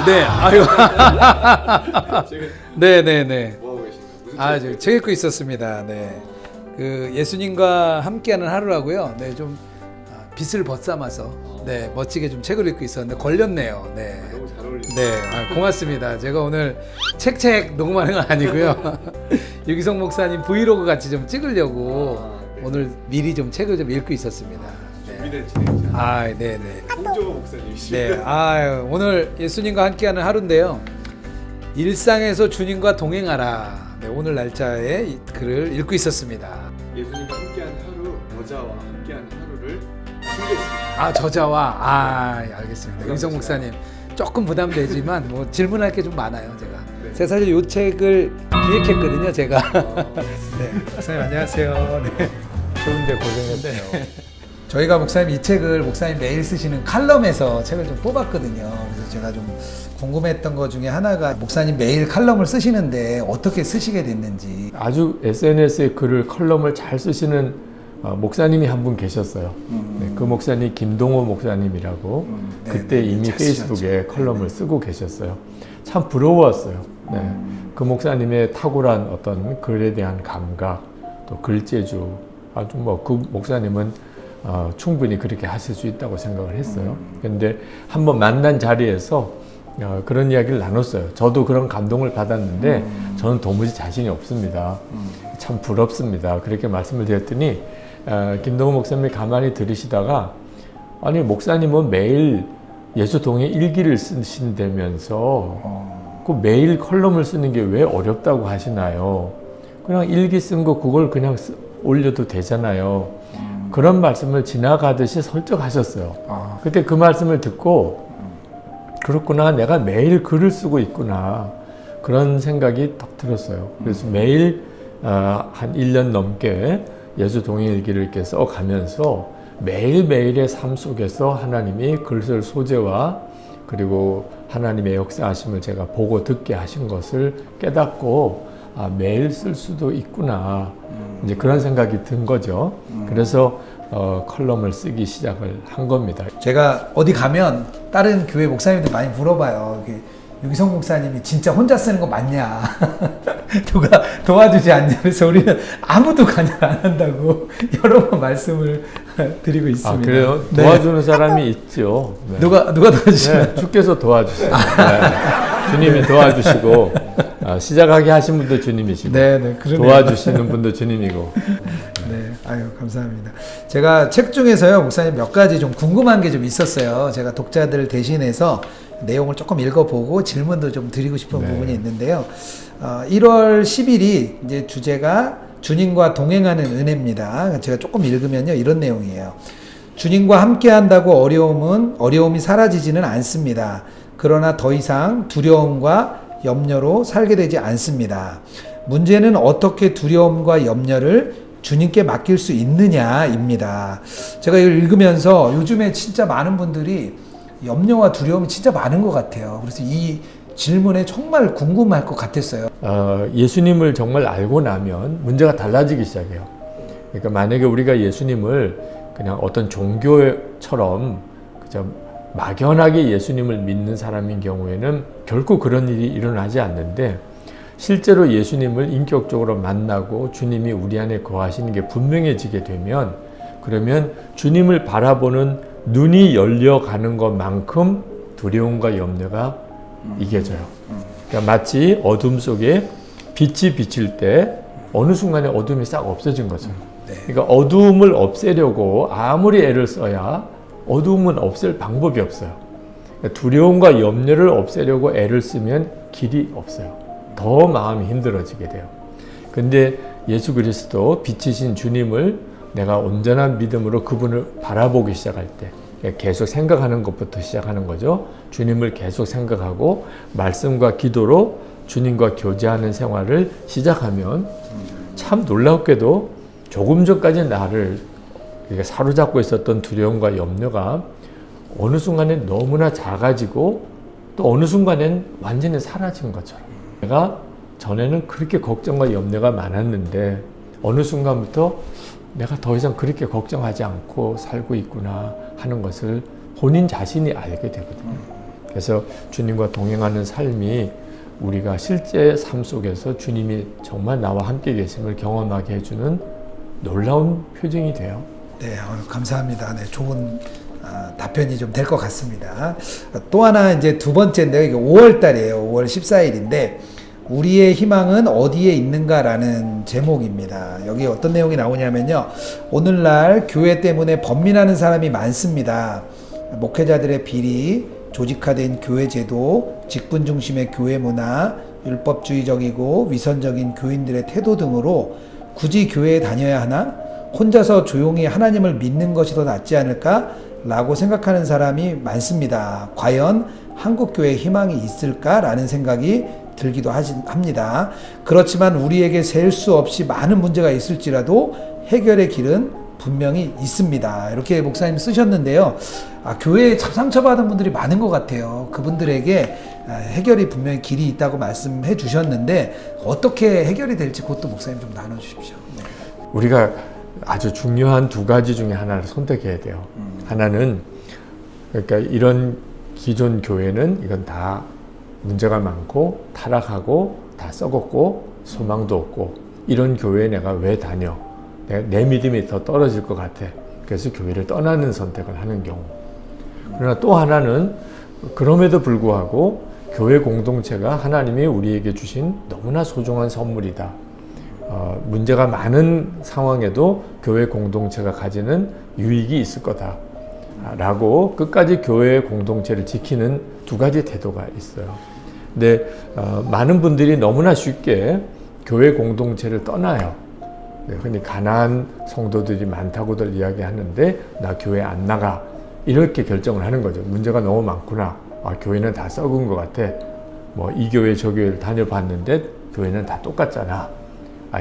네. 아유. 네, 네, 네. 뭐 하고 계신가요? 무슨 저 책 읽고 있었습니다. 네. 그 예수님과 함께하는 하루라고요. 네, 좀 빛을 벗삼아서 네, 멋지게 좀 책을 읽고 있었는데 걸렸네요. 네. 너무 잘 어울리시네요. 네, 고맙습니다. 제가 오늘 책 녹음하는 건 아니고요. 유기성 목사님 브이로그 같이 좀 찍으려고 네. 오늘 미리 좀 책을 좀 읽고 있었습니다. 네. 준비된 진행자. 네, 네. 홍정호 목사님이십니다. 네, 오늘 예수님과 함께하는 하루인데요. 일상에서 주님과 동행하라. 네, 오늘 날짜에 이 글을 읽고 있었습니다. 예수님과 함께한 하루, 여자와 함께한 하루를 준비했습니다. 저자와 알겠습니다. 유기성 목사님 조금 부담되지만 뭐 질문할 게 좀 많아요, 제가. 네. 제가 사실 이 책을 기획했거든요, 제가. 네, 목사님 안녕하세요. 네. 좋은데 고생했네요. 저희가 목사님 이 책을 목사님 매일 쓰시는 칼럼에서 책을 좀 뽑았거든요. 그래서 제가 좀 궁금했던 것 중에 하나가 목사님 매일 칼럼을 쓰시는데 어떻게 쓰시게 됐는지. 아주 SNS에 글을 컬럼을 잘 쓰시는 목사님이 한 분 계셨어요. 네, 그 목사님 김동호 목사님이라고 네, 그때 네, 이미 잘 페이스북에 쓰셨죠. 컬럼을 쓰고 계셨어요. 참 부러웠어요. 네, 그 목사님의 탁월한 어떤 글에 대한 감각, 또 글재주, 아주 뭐 그 목사님은 충분히 그렇게 하실 수 있다고 생각을 했어요. 그런데 한번 만난 자리에서 그런 이야기를 나눴어요. 저도 그런 감동을 받았는데 저는 도무지 자신이 없습니다. 참 부럽습니다. 그렇게 말씀을 드렸더니 김동호 목사님이 가만히 들으시다가 아니 목사님은 매일 예수 동행 일기를 쓰신다면서 그 매일 컬럼을 쓰는 게 왜 어렵다고 하시나요? 그냥 일기 쓴 거 그걸 그냥 올려도 되잖아요. 그런 말씀을 지나가듯이 설득하셨어요. 그때 그 말씀을 듣고 그렇구나, 내가 매일 글을 쓰고 있구나, 그런 생각이 딱 들었어요. 그래서 매일 한 1년 넘게 예수 동행일기를 이렇게 써가면서 매일매일의 삶 속에서 하나님이 글쓸 소재와 그리고 하나님의 역사하심을 제가 보고 듣게 하신 것을 깨닫고 매일 쓸 수도 있구나, 이제 그런 생각이 든 거죠. 그래서 컬럼을 쓰기 시작을 한 겁니다. 제가 어디 가면 다른 교회 목사님들 많이 물어봐요. 유기성 목사님이 진짜 혼자 쓰는 거 맞냐? 누가 도와주지 않냐? 그래서 우리는 아무도 관여 안 한다고 여러 번 말씀을 드리고 있습니다. 그래요? 네. 도와주는 사람이 있죠. 네. 누가 도와주시나요? 네, 주께서 도와주세요. 네. 주님이 도와주시고 시작하게 하신 분도 주님이시고 네, 그러네요. 도와주시는 분도 주님이고. 네, 감사합니다. 제가 책 중에서요, 목사님 몇 가지 좀 궁금한 게 좀 있었어요. 제가 독자들 대신해서 내용을 조금 읽어보고 질문도 좀 드리고 싶은 부분이 있는데요. 1월 10일이 이제 주제가 주님과 동행하는 은혜입니다. 제가 조금 읽으면요, 이런 내용이에요. 주님과 함께 한다고 어려움이 사라지지는 않습니다. 그러나 더 이상 두려움과 염려로 살게 되지 않습니다. 문제는 어떻게 두려움과 염려를 주님께 맡길 수 있느냐입니다. 제가 이걸 읽으면서 요즘에 진짜 많은 분들이 염려와 두려움이 진짜 많은 것 같아요. 그래서 이 질문에 정말 궁금할 것 같았어요. 예수님을 정말 알고 나면 문제가 달라지기 시작해요. 그러니까 만약에 우리가 예수님을 그냥 어떤 종교처럼 그저 막연하게 예수님을 믿는 사람인 경우에는 결코 그런 일이 일어나지 않는데, 실제로 예수님을 인격적으로 만나고 주님이 우리 안에 거하시는 게 분명해지게 되면, 그러면 주님을 바라보는 눈이 열려가는 것만큼 두려움과 염려가 이겨져요. 그러니까 마치 어둠 속에 빛이 비칠 때 어느 순간에 어둠이 싹 없어진 것처럼. 그러니까 어둠을 없애려고 아무리 애를 써야 어둠은 없앨 방법이 없어요. 그러니까 두려움과 염려를 없애려고 애를 쓰면 길이 없어요. 더 마음이 힘들어지게 돼요. 근데 예수 그리스도 빛이신 주님을 내가 온전한 믿음으로 그분을 바라보기 시작할 때, 계속 생각하는 것부터 시작하는 거죠. 주님을 계속 생각하고 말씀과 기도로 주님과 교제하는 생활을 시작하면 참 놀랍게도 조금 전까지 나를 사로잡고 있었던 두려움과 염려가 어느 순간에 너무나 작아지고 또 어느 순간엔 완전히 사라진 것처럼, 내가 전에는 그렇게 걱정과 염려가 많았는데 어느 순간부터 내가 더 이상 그렇게 걱정하지 않고 살고 있구나 하는 것을 본인 자신이 알게 되거든요. 그래서 주님과 동행하는 삶이 우리가 실제 삶 속에서 주님이 정말 나와 함께 계심을 경험하게 해주는 놀라운 표징이 돼요. 네, 감사합니다. 네, 좋은 답변이 좀 될 것 같습니다. 또 하나 이제 두 번째인데요. 이게 5월 달이에요. 5월 14일인데 우리의 희망은 어디에 있는가라는 제목입니다. 여기 어떤 내용이 나오냐면요. 오늘날 교회 때문에 번민하는 사람이 많습니다. 목회자들의 비리, 조직화된 교회 제도, 직분 중심의 교회 문화, 율법주의적이고 위선적인 교인들의 태도 등으로 굳이 교회에 다녀야 하나? 혼자서 조용히 하나님을 믿는 것이 더 낫지 않을까? 라고 생각하는 사람이 많습니다. 과연 한국 교회에 희망이 있을까라는 생각이 들기도 합니다. 그렇지만 우리에게 셀 수 없이 많은 문제가 있을지라도 해결의 길은 분명히 있습니다. 이렇게 목사님 쓰셨는데요. 교회에 상처받은 분들이 많은 것 같아요. 그분들에게 해결이 분명히 길이 있다고 말씀해 주셨는데 어떻게 해결이 될지 그것도 목사님 좀 나눠주십시오. 네. 우리가 아주 중요한 두 가지 중에 하나를 선택해야 돼요. 하나는 그러니까 이런 기존 교회는 이건 다 문제가 많고 타락하고 다 썩었고 소망도 없고 이런 교회에 내가 왜 다녀? 내 믿음이 더 떨어질 것 같아. 그래서 교회를 떠나는 선택을 하는 경우. 그러나 또 하나는 그럼에도 불구하고 교회 공동체가 하나님이 우리에게 주신 너무나 소중한 선물이다. 문제가 많은 상황에도 교회 공동체가 가지는 유익이 있을 거다. 라고 끝까지 교회 공동체를 지키는 두 가지 태도가 있어요. 근데 많은 분들이 너무나 쉽게 교회 공동체를 떠나요. 흔히 가난한 성도들이 많다고들 이야기하는데 나 교회 안 나가 이렇게 결정을 하는 거죠. 문제가 너무 많구나. 교회는 다 썩은 것 같아. 뭐 이 교회 저 교회를 다녀봤는데 교회는 다 똑같잖아.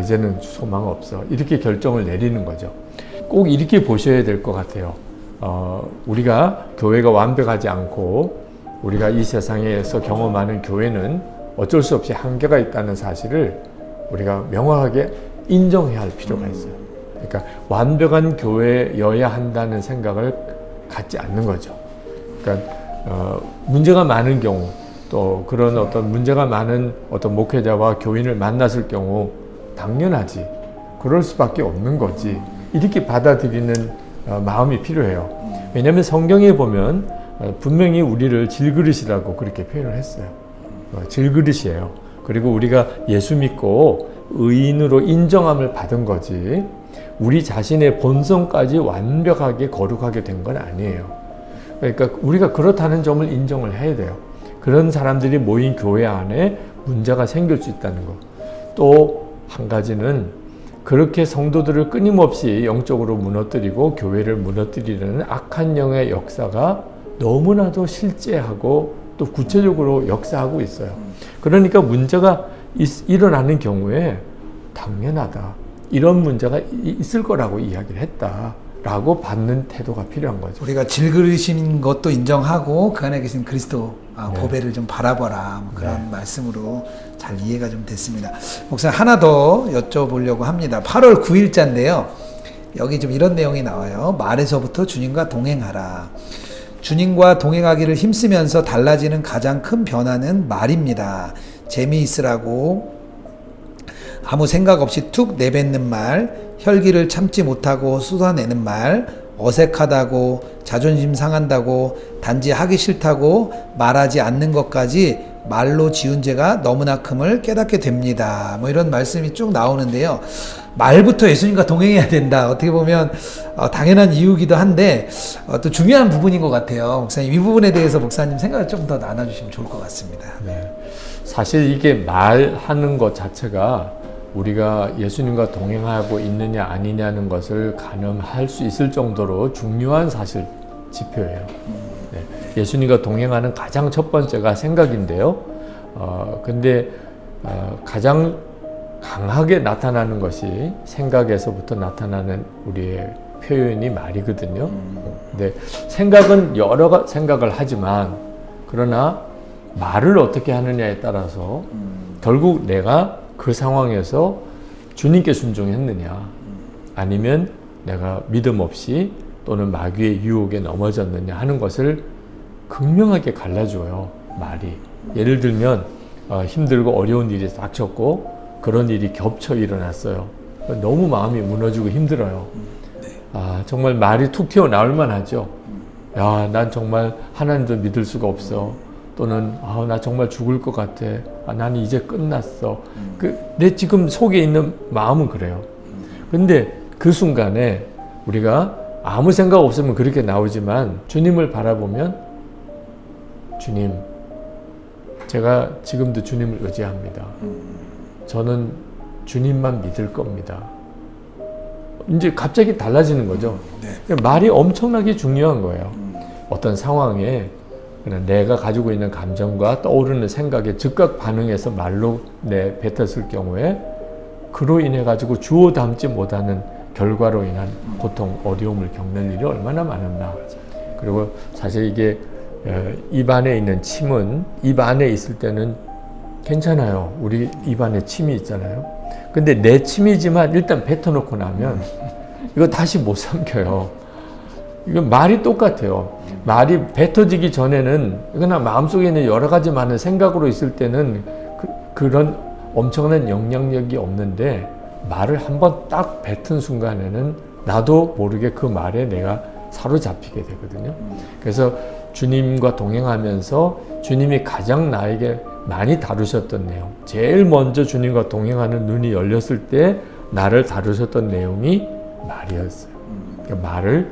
이제는 소망 없어. 이렇게 결정을 내리는 거죠. 꼭 이렇게 보셔야 될 것 같아요. 우리가 교회가 완벽하지 않고 우리가 이 세상에서 경험하는 교회는 어쩔 수 없이 한계가 있다는 사실을 우리가 명확하게 인정해야 할 필요가 있어요. 그러니까 완벽한 교회여야 한다는 생각을 갖지 않는 거죠. 그러니까 문제가 많은 경우 또 그런 어떤 문제가 많은 어떤 목회자와 교인을 만났을 경우 당연하지. 그럴 수밖에 없는 거지. 이렇게 받아들이는 마음이 필요해요. 왜냐하면 성경에 보면 분명히 우리를 질그릇이라고 그렇게 표현을 했어요. 질그릇이에요. 그리고 우리가 예수 믿고 의인으로 인정함을 받은 거지 우리 자신의 본성까지 완벽하게 거룩하게 된 건 아니에요. 그러니까 우리가 그렇다는 점을 인정을 해야 돼요. 그런 사람들이 모인 교회 안에 문제가 생길 수 있다는 거. 또 한 가지는 그렇게 성도들을 끊임없이 영적으로 무너뜨리고 교회를 무너뜨리는 악한 영의 역사가 너무나도 실제하고 또 구체적으로 역사하고 있어요. 그러니까 문제가 일어나는 경우에 당연하다. 이런 문제가 있을 거라고 이야기를 했다라고 받는 태도가 필요한 거죠. 우리가 질그릇인 것도 인정하고 그 안에 계신 그리스도 보배를 좀 바라보라. 그런 말씀으로 잘 이해가 좀 됐습니다. 목사님 하나 더 여쭤보려고 합니다. 8월 9일자인데요. 여기 좀 이런 내용이 나와요. 말에서부터 주님과 동행하라. 주님과 동행하기를 힘쓰면서 달라지는 가장 큰 변화는 말입니다. 재미있으라고 아무 생각 없이 툭 내뱉는 말, 혈기를 참지 못하고 쏟아내는 말, 어색하다고 자존심 상한다고 단지 하기 싫다고 말하지 않는 것까지 말로 지은 죄가 너무나 큼을 깨닫게 됩니다. 뭐 이런 말씀이 쭉 나오는데요. 말부터 예수님과 동행해야 된다. 어떻게 보면 당연한 이유기도 한데 또 중요한 부분인 것 같아요. 목사님 이 부분에 대해서 목사님 생각을 좀 더 나눠주시면 좋을 것 같습니다. 네. 사실 이게 말하는 것 자체가 우리가 예수님과 동행하고 있느냐 아니냐는 것을 가늠할 수 있을 정도로 중요한 사실 지표예요. 네. 예수님과 동행하는 가장 첫 번째가 생각인데요. 근데 가장 강하게 나타나는 것이 생각에서부터 나타나는 우리의 표현이 말이거든요. 근데 생각은 여러 생각을 하지만 그러나 말을 어떻게 하느냐에 따라서 결국 내가 그 상황에서 주님께 순종했느냐 아니면 내가 믿음 없이 또는 마귀의 유혹에 넘어졌느냐 하는 것을 극명하게 갈라줘요. 말이. 예를 들면 힘들고 어려운 일이 닥쳤고 그런 일이 겹쳐 일어났어요. 너무 마음이 무너지고 힘들어요. 정말 말이 툭 튀어나올 만하죠. 야, 난 정말 하나님도 믿을 수가 없어. 또는 나 정말 죽을 것 같아. 나는 이제 끝났어. 내 지금 속에 있는 마음은 그래요. 근데 그 순간에 우리가 아무 생각 없으면 그렇게 나오지만 주님을 바라보면 주님, 제가 지금도 주님을 의지합니다. 저는 주님만 믿을 겁니다. 이제 갑자기 달라지는 거죠. 말이 엄청나게 중요한 거예요. 어떤 상황에 그냥 내가 가지고 있는 감정과 떠오르는 생각에 즉각 반응해서 말로 뱉었을 경우에 그로 인해 가지고 주워 담지 못하는 결과로 인한 고통, 어려움을 겪는 일이 얼마나 많았나. 그리고 사실 이게 입 안에 있는 침은 입 안에 있을 때는 괜찮아요. 우리 입 안에 침이 있잖아요. 근데 내 침이지만 일단 뱉어놓고 나면 이거 다시 못 삼켜요. 이거 말이 똑같아요. 말이 뱉어지기 전에는 그러나 마음속에 있는 여러 가지 많은 생각으로 있을 때는 그런 엄청난 영향력이 없는데 말을 한번 딱 뱉은 순간에는 나도 모르게 그 말에 내가 사로잡히게 되거든요. 그래서 주님과 동행하면서 주님이 가장 나에게 많이 다루셨던 내용, 제일 먼저 주님과 동행하는 눈이 열렸을 때 나를 다루셨던 내용이 말이었어요. 그러니까 말을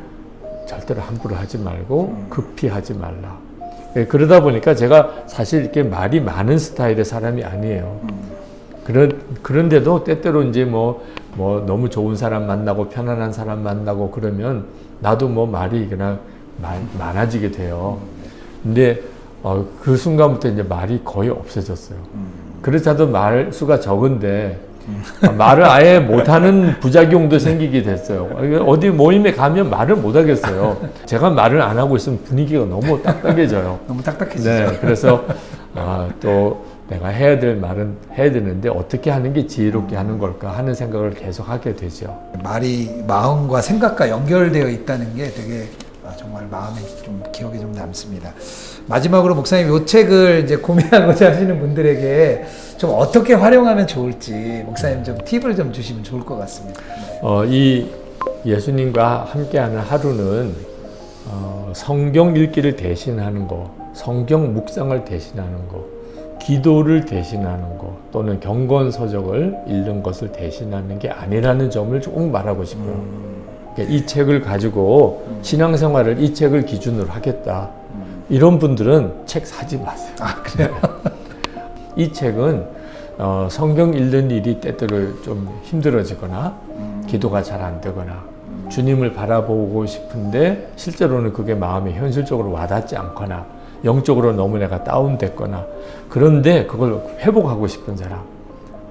절대로 함부로 하지 말고 급히 하지 말라. 그러다 보니까 제가 사실 이렇게 말이 많은 스타일의 사람이 아니에요. 그런데도 때때로 이제 뭐 너무 좋은 사람 만나고 편안한 사람 만나고 그러면 나도 말이 그냥 많아지게 돼요. 근데 그 순간부터 이제 말이 거의 없어졌어요. 그렇다도 말 수가 적은데 말을 아예 못하는 부작용도 생기게 됐어요. 어디 모임에 가면 말을 못 하겠어요. 제가 말을 안 하고 있으면 분위기가 너무 딱딱해져요. 너무 딱딱해지죠. 네, 그래서 또 내가 해야 될 말은 해야 되는데 어떻게 하는 게 지혜롭게 하는 걸까 하는 생각을 계속 하게 되죠. 말이 마음과 생각과 연결되어 있다는 게 되게 정말 마음에 좀 기억에 좀 남습니다. 마지막으로 목사님 이 책을 이제 구매하고자 하시는 분들에게 좀 어떻게 활용하면 좋을지 목사님 좀 팁을 좀 주시면 좋을 것 같습니다. 이 예수님과 함께하는 하루는 성경 읽기를 대신하는 거, 성경 묵상을 대신하는 거, 기도를 대신하는 거, 또는 경건서적을 읽는 것을 대신하는 게 아니라는 점을 조금 말하고 싶어요. 이 책을 가지고 신앙생활을 이 책을 기준으로 하겠다. 이런 분들은 책 사지 마세요. 그래요? 이 책은 성경 읽는 일이 때때로 좀 힘들어지거나 기도가 잘 안 되거나 주님을 바라보고 싶은데 실제로는 그게 마음에 현실적으로 와닿지 않거나 영적으로 너무 내가 다운됐거나 그런데 그걸 회복하고 싶은 사람,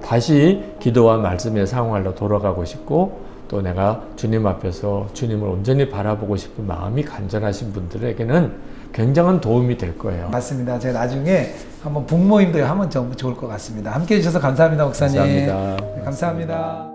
다시 기도와 말씀의 상황으로 돌아가고 싶고 또 내가 주님 앞에서 주님을 온전히 바라보고 싶은 마음이 간절하신 분들에게는 굉장한 도움이 될 거예요. 맞습니다. 제가 나중에 한번 북모임도 하면 좋을 것 같습니다. 함께해 주셔서 감사합니다, 목사님. 감사합니다. 네, 감사합니다.